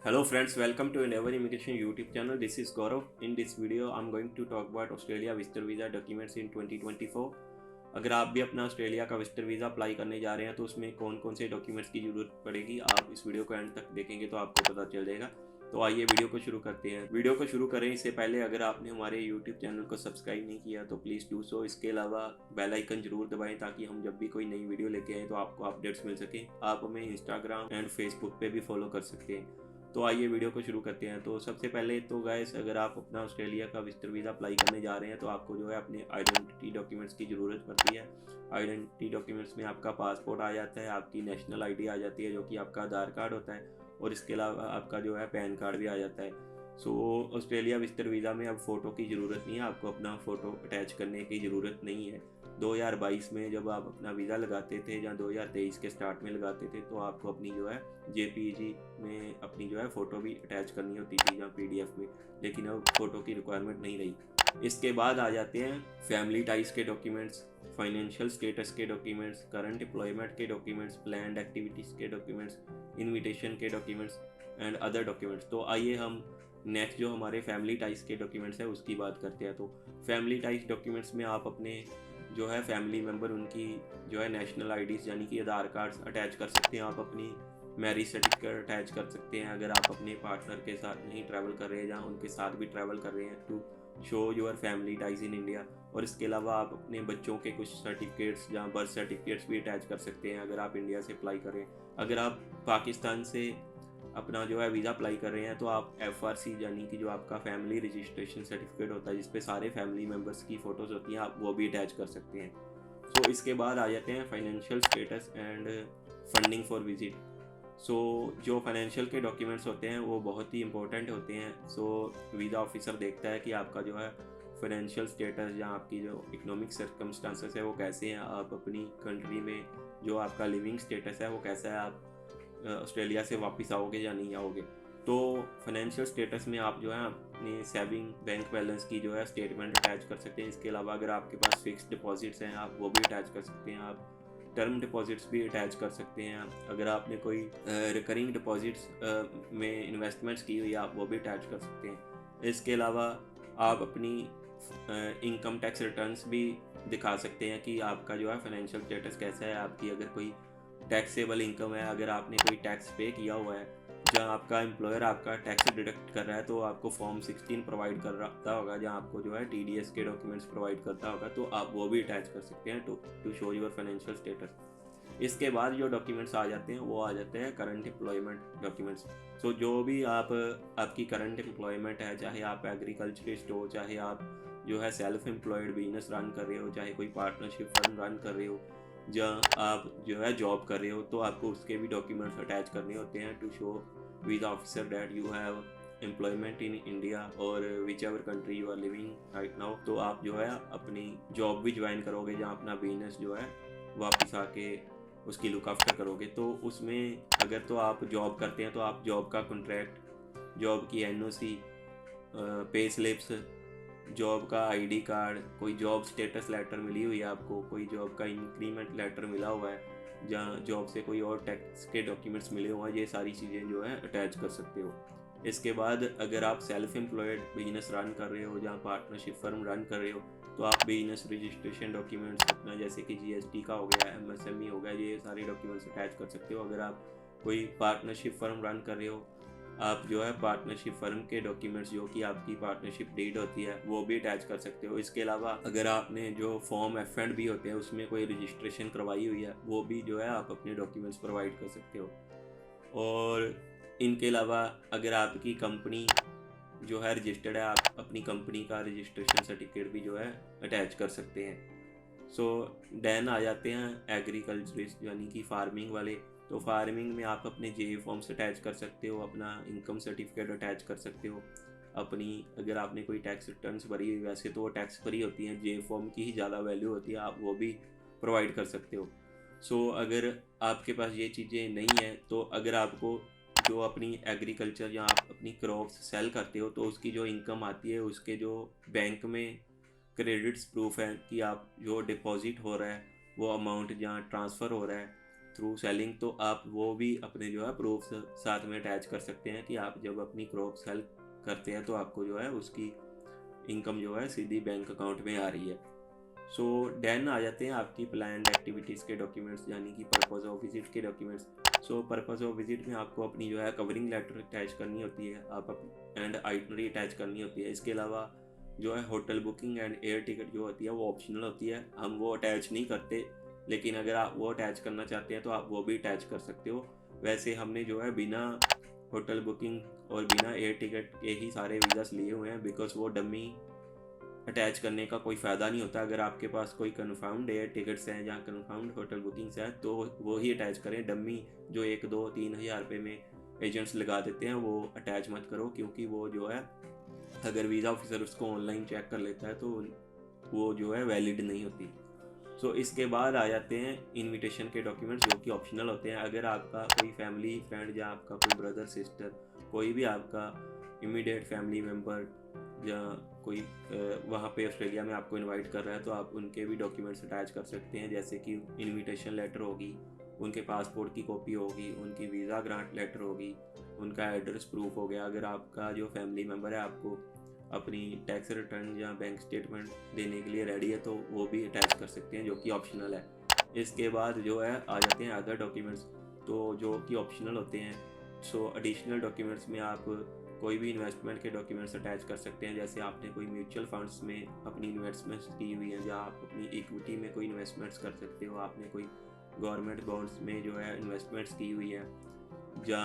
Hello friends, welcome to Endeavour Immigration YouTube channel. This is Gaurav. In this video, I'm going to talk about Australia Visitor Visa documents in 2024. अगर आप भी अपना Australia का visitor visa apply करने जा रहे हैं तो उसमें कौन कौन से डॉक्यूमेंट्स की ज़रूरत पड़ेगी, आप इस वीडियो को एंड तक देखेंगे तो आपको पता चल जाएगा। तो आइए वीडियो को शुरू करते हैं। वीडियो को शुरू करें इससे पहले अगर आपने हमारे यूट्यूब चैनल को सब्सक्राइब नहीं किया तो प्लीज़ डू सो। इसके अलावा बेल आइकन जरूर दबाएं ताकि हम जब भी कोई नई वीडियो लेके आए तो आपको अपडेट्स मिल सकें। आप हमें इंस्टाग्राम एंड फेसबुक पे भी फॉलो कर सकते हैं। तो आइए वीडियो को शुरू करते हैं। तो सबसे पहले तो गाइस, अगर आप अपना ऑस्ट्रेलिया का विजिटर वीज़ा अप्लाई करने जा रहे हैं तो आपको जो है अपने आइडेंटिटी डॉक्यूमेंट्स की ज़रूरत पड़ती है। आइडेंटिटी डॉक्यूमेंट्स में आपका पासपोर्ट आ जाता है, आपकी नेशनल आईडी आ जाती है जो कि आपका आधार कार्ड होता है, और इसके अलावा आपका जो है पैन कार्ड भी आ जाता है। सो ऑस्ट्रेलिया विजिटर वीज़ा में अब फ़ोटो की ज़रूरत नहीं है, आपको अपना फ़ोटो अटैच करने की ज़रूरत नहीं है। 2022 में जब आप अपना वीज़ा लगाते थे या 2023 के स्टार्ट में लगाते थे तो आपको अपनी जो है जेपीजी में अपनी जो है फ़ोटो भी अटैच करनी होती थी या पीडीएफ में, लेकिन अब फ़ोटो की रिक्वायरमेंट नहीं रही। इसके बाद आ जाते हैं फैमिली टाइज के डॉक्यूमेंट्स, फाइनेंशियल स्टेटस के डॉक्यूमेंट्स, करंट एम्प्लॉयमेंट के डॉक्यूमेंट्स, प्लान्ड एक्टिविटीज़ के डॉक्यूमेंट्स, इनविटेशन के डॉक्यूमेंट्स एंड अदर डॉक्यूमेंट्स। तो आइए हम नेक्स्ट जो हमारे फैमिली टाइज के डॉक्यूमेंट्स है उसकी बात करते हैं। तो फैमिली टाइज डॉक्यूमेंट्स में आप अपने जो है फैमिली मेम्बर उनकी जो है नेशनल आईडीज़ यानी कि आधार कार्ड्स अटैच कर सकते हैं, आप अपनी मैरिज सर्टिफिकेट अटैच कर सकते हैं अगर आप अपने पार्टनर के साथ नहीं ट्रैवल कर रहे हैं या उनके साथ भी ट्रैवल कर रहे हैं, to show your family ties in India. और इसके अलावा आप अपने बच्चों के कुछ सर्टिफिकेट्स या बर्थ सर्टिफिकेट्स भी अटैच कर सकते हैं अगर आप इंडिया से अप्लाई कर रहे हैं। अगर आप पाकिस्तान से अपना जो है वीज़ा अप्लाई कर रहे हैं तो आप FRC यानी कि जो आपका फैमिली रजिस्ट्रेशन सर्टिफिकेट होता है जिसपे सारे फैमिली मेम्बर्स की फ़ोटोज़ होती हैं, आप वो भी अटैच कर सकते हैं। सो इसके बाद आ जाते हैं financial status and funding for visit. So जो फाइनेंशियल के डॉक्यूमेंट्स होते हैं वो बहुत ही इंपॉर्टेंट होते हैं। सो वीज़ा ऑफिसर देखता है कि आपका जो है फाइनेंशियल स्टेटस या आपकी जो इकोनॉमिक सर्कमस्टांसेस है वो कैसे हैं, आप अपनी कंट्री में जो आपका लिविंग स्टेटस है वो कैसा है, आप ऑस्ट्रेलिया से वापस आओगे या नहीं आओगे। तो फाइनेंशियल स्टेटस में आप जो है अपने सेविंग बैंक बैलेंस की जो है स्टेटमेंट अटैच कर सकते हैं। इसके अलावा अगर आपके पास फिक्स्ड डिपॉजिट्स हैं आप वो भी अटैच कर सकते हैं, आप टर्म डिपॉजिट्स भी अटैच कर सकते हैं। अगर आपने कोई रिकरिंग डिपॉजिट्स में इन्वेस्टमेंट्स की हुई आप वो भी अटैच कर सकते हैं। इसके अलावा आप अपनी इनकम टैक्स रिटर्न्स भी दिखा सकते हैं कि आपका जो है फाइनेंशियल स्टेटस कैसा है, आपकी अगर कोई टैक्सेबल इनकम है, अगर आपने कोई टैक्स पे किया हुआ है, जहाँ आपका एम्प्लॉयर आपका टैक्स डिडक्ट कर रहा है तो आपको फॉर्म 16 प्रोवाइड कर रहा होगा जहाँ आपको जो है TDS के डॉक्यूमेंट्स प्रोवाइड करता होगा, तो आप वो भी अटैच कर सकते हैं to show your financial status. इसके बाद जो डॉक्यूमेंट्स आ जाते हैं वो आ जाते हैं करंट एम्प्लॉयमेंट डॉक्यूमेंट्स। सो जो भी आपकी करंट एम्प्लॉयमेंट है, चाहे आप एग्रीकल्चरिस्ट हो, चाहे आप जो है सेल्फ एम्प्लॉयड बिजनेस रन कर रहे हो, चाहे कोई पार्टनरशिप फर्म रन कर रहे हो, जहाँ आप जो है जॉब कर रहे हो, तो आपको उसके भी डॉक्यूमेंट्स अटैच करने होते हैं to show visa officer that you have employment in India और whichever country you are living right now. तो आप जो है अपनी जॉब भी ज्वाइन करोगे जहाँ अपना बिजनेस जो है वापस आके उसकी लुक आफ्टर करोगे। तो उसमें अगर तो आप जॉब करते हैं तो आप जॉब का कॉन्ट्रैक्ट, जॉब की NOC, पे स्लिप्स, जॉब का ID कार्ड, कोई जॉब स्टेटस लेटर मिली हुई है आपको, कोई जॉब का इंक्रीमेंट लेटर मिला हुआ है, जहाँ जॉब से कोई और टैक्स के डॉक्यूमेंट्स मिले हुए हैं, ये सारी चीज़ें जो है अटैच कर सकते हो। इसके बाद अगर आप सेल्फ एम्प्लॉयड बिजनेस रन कर रहे हो, जहाँ पार्टनरशिप फर्म रन कर रहे हो, तो आप बिजनेस रजिस्ट्रेशन डॉक्यूमेंट्स अपना जैसे कि GST का हो गया, MSME हो गया, ये सारे डॉक्यूमेंट्स अटैच कर सकते हो। अगर आप कोई पार्टनरशिप फर्म रन कर रहे हो, आप जो है पार्टनरशिप फर्म के डॉक्यूमेंट्स जो कि आपकी पार्टनरशिप डीड होती है वो भी अटैच कर सकते हो। इसके अलावा अगर आपने जो फॉर्म F&B होते हैं उसमें कोई रजिस्ट्रेशन करवाई हुई है वो भी जो है आप अपने डॉक्यूमेंट्स प्रोवाइड कर सकते हो। और इनके अलावा अगर आपकी कंपनी जो है रजिस्टर्ड है, आप अपनी कंपनी का रजिस्ट्रेशन सर्टिफिकेट भी जो है अटैच कर सकते हैं। सो देन आ जाते हैं एग्रीकल्चरिस्ट यानी कि फार्मिंग वाले। तो फार्मिंग में आप अपने JA फॉर्म्स अटैच कर सकते हो, अपना इनकम सर्टिफिकेट अटैच कर सकते हो, अपनी अगर आपने कोई टैक्स रिटर्न्स भरी हुई, वैसे तो वो टैक्स फ्री होती हैं, JA फॉर्म की ही ज़्यादा वैल्यू होती है, आप वो भी प्रोवाइड कर सकते हो। सो अगर आपके पास ये चीज़ें नहीं हैं तो अगर आपको जो अपनी एग्रीकल्चर या आप अपनी क्रॉप्स सेल करते हो तो उसकी जो इनकम आती है उसके जो बैंक में क्रेडिट्स प्रूफ है कि आप जो डिपॉजिट हो रहा है वो अमाउंट जहाँ ट्रांसफ़र हो रहा है थ्रू सेलिंग, तो आप वो भी अपने जो है प्रूफ साथ में अटैच कर सकते हैं कि आप जब अपनी क्रॉप सेल करते हैं तो आपको जो है उसकी इनकम जो है सीधी बैंक अकाउंट में आ रही है। सो देन आ जाते हैं आपकी प्लान्ड एक्टिविटीज़ के डॉक्यूमेंट्स, यानी कि पर्पज़ ऑफ विजिट के documents. So purpose of visit में आपको अपनी जो है कवरिंग लेटर अटैच करनी होती है, एंड आइटनरी अटैच करनी होती है। इसके अलावा जो है hotel booking and air ticket जो होती है वो ऑप्शनल होती है, हम वो अटैच नहीं करते, लेकिन अगर आप वो अटैच करना चाहते हैं तो आप वो भी अटैच कर सकते हो। वैसे हमने जो है बिना होटल बुकिंग और बिना एयर टिकट के ही सारे वीज़ास लिए हुए हैं, बिकॉज वो डमी अटैच करने का कोई फ़ायदा नहीं होता। अगर आपके पास कोई कन्फर्म्ड एयर टिकट्स हैं या कन्फर्म्ड होटल बुकिंग्स हैं तो वो ही अटैच करें। डमी जो 1-2-3 हज़ार रुपये में एजेंट्स लगा देते हैं वो अटैच मत करो, क्योंकि वो जो है अगर वीज़ा ऑफिसर उसको ऑनलाइन चेक कर लेता है तो वो जो है वैलिड नहीं होती। सो इसके बाद आ जाते हैं इनविटेशन के डॉक्यूमेंट्स, जो कि ऑप्शनल होते हैं। अगर आपका कोई फैमिली फ्रेंड या आपका कोई ब्रदर सिस्टर, कोई भी आपका इमीडिएट फैमिली मेम्बर या कोई वहाँ पे ऑस्ट्रेलिया में आपको इनवाइट कर रहा है तो आप उनके भी डॉक्यूमेंट्स अटैच कर सकते हैं, जैसे कि इनविटेशन लेटर होगी, उनके पासपोर्ट की कॉपी होगी, उनकी वीज़ा ग्रांट लेटर होगी, उनका एड्रेस प्रूफ हो गया। अगर आपका जो फैमिली मेम्बर है आपको अपनी टैक्स रिटर्न या बैंक स्टेटमेंट देने के लिए रेडी है तो वो भी अटैच कर सकते हैं, जो कि ऑप्शनल है। इसके बाद जो है आ जाते हैं अदर डॉक्यूमेंट्स, तो जो कि ऑप्शनल होते हैं। सो एडिशनल डॉक्यूमेंट्स में आप कोई भी इन्वेस्टमेंट के डॉक्यूमेंट्स अटैच कर सकते हैं, जैसे आपने कोई म्यूचुअल फंड्स में अपनी इन्वेस्टमेंट्स की हुई हैं या आप अपनी इक्विटी में कोई इन्वेस्टमेंट्स कर सकते हो, आपने कोई गवर्नमेंट बॉन्ड्स में जो है इन्वेस्टमेंट्स की हुई है, या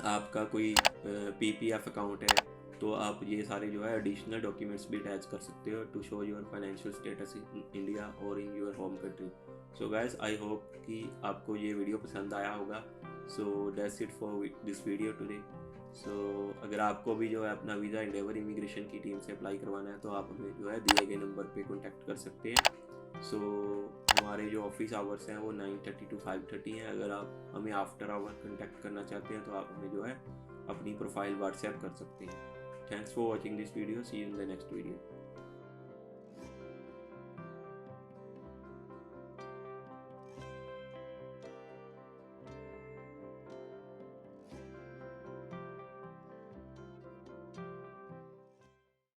आपका कोई पीपीएफ अकाउंट है, तो आप ये सारे जो है एडिशनल डॉक्यूमेंट्स भी अटैच कर सकते हो to show your financial status in India और in your home country. So guys, I hope कि आपको ये वीडियो पसंद आया होगा। So that's it for this video today. So अगर आपको भी जो है अपना वीज़ा एंडेवर इमिग्रेशन की टीम से अप्लाई करवाना है तो आप हमें जो है दिए गए नंबर पे कॉन्टैक्ट कर सकते हैं। सो हमारे जो ऑफिस आवर्स हैं वो 9:30 to 5:30 हैं। अगर आप हमें आफ्टर आवर कॉन्टैक्ट करना चाहते हैं तो आप हमें जो है अपनी प्रोफाइल व्हाट्सएप कर सकते हैं। Thanks for watching this video, see you in the next video.